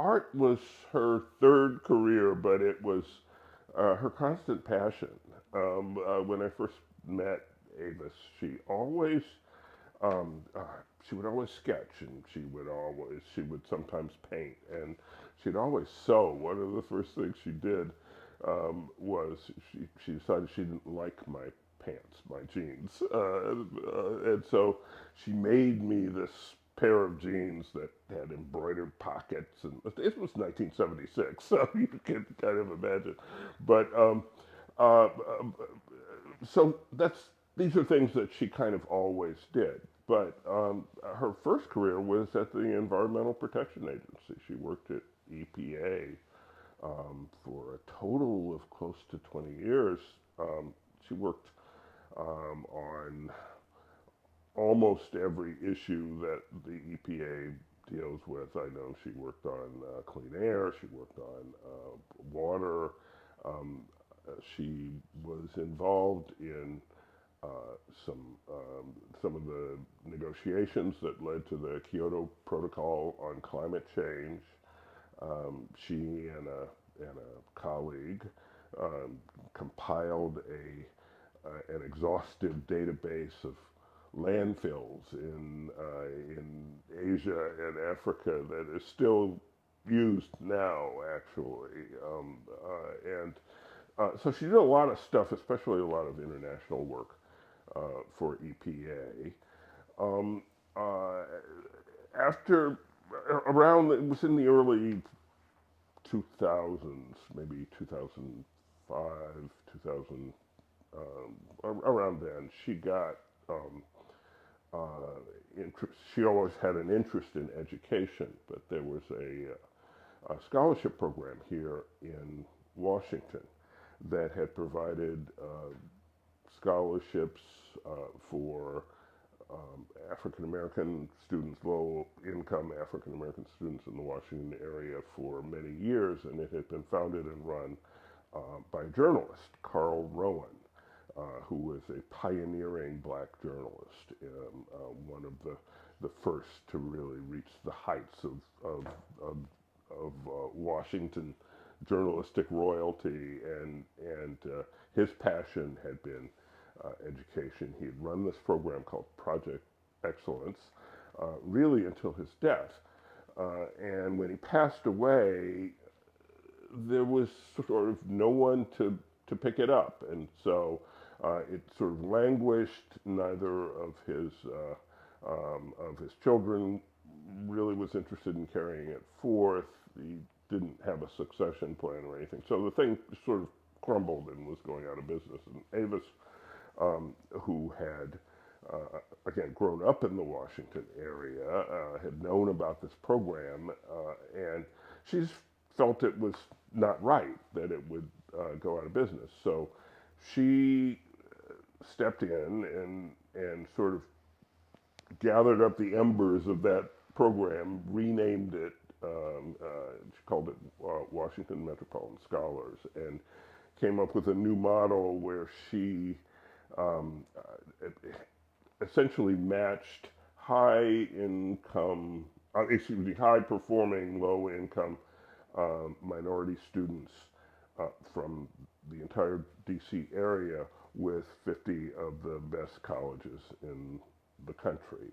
art was her third career, but it was her constant passion. When I first met Avis, um, uh, she would always sketch, and she would sometimes paint, and she'd always sew. One of the first things she did was she decided she didn't like my pants, my jeans, and so she made me this pair of jeans that had embroidered pockets, and it was 1976, so you can kind of imagine. But uh, so these are things that she kind of always did. But her first career was at the Environmental Protection Agency. She worked at EPA for a total of close to 20 years. She worked on almost every issue that the EPA deals with. I know she worked on clean air, she worked on water, um, she was involved in uh, some some of the negotiations that led to the Kyoto Protocol on climate change. She and a colleague um, compiled an exhaustive database of landfills in Asia and Africa that is still used now, actually. And So she did a lot of stuff, especially a lot of international work for EPA. Uh, After around it was in the early 2000s, maybe 2005, 2000, around then, she got interest. She always had an interest in education, but there was a scholarship program here in Washington that had provided scholarships for African American students, low income African American students in the Washington area for many years, and it had been founded and run by a journalist, Carl Rowan, who was a pioneering black journalist, one of the first to really reach the heights of, of Washington journalistic royalty, and his passion had been education. He had run this program called Project Excellence, really until his death. And when he passed away, there was sort of no one to pick it up, and so it sort of languished. Neither of his children really was interested in carrying it forth. He didn't have a succession plan or anything, so the thing sort of crumbled and was going out of business. And Avis, who had again grown up in the Washington area, had known about this program, and she's felt it was not right that it would go out of business. So she stepped in and sort of gathered up the embers of that program, renamed it. She called it Washington Metropolitan Scholars, and came up with a new model where she um, essentially matched high income, high performing, low income minority students from the entire DC area with 50 of the best colleges in the country.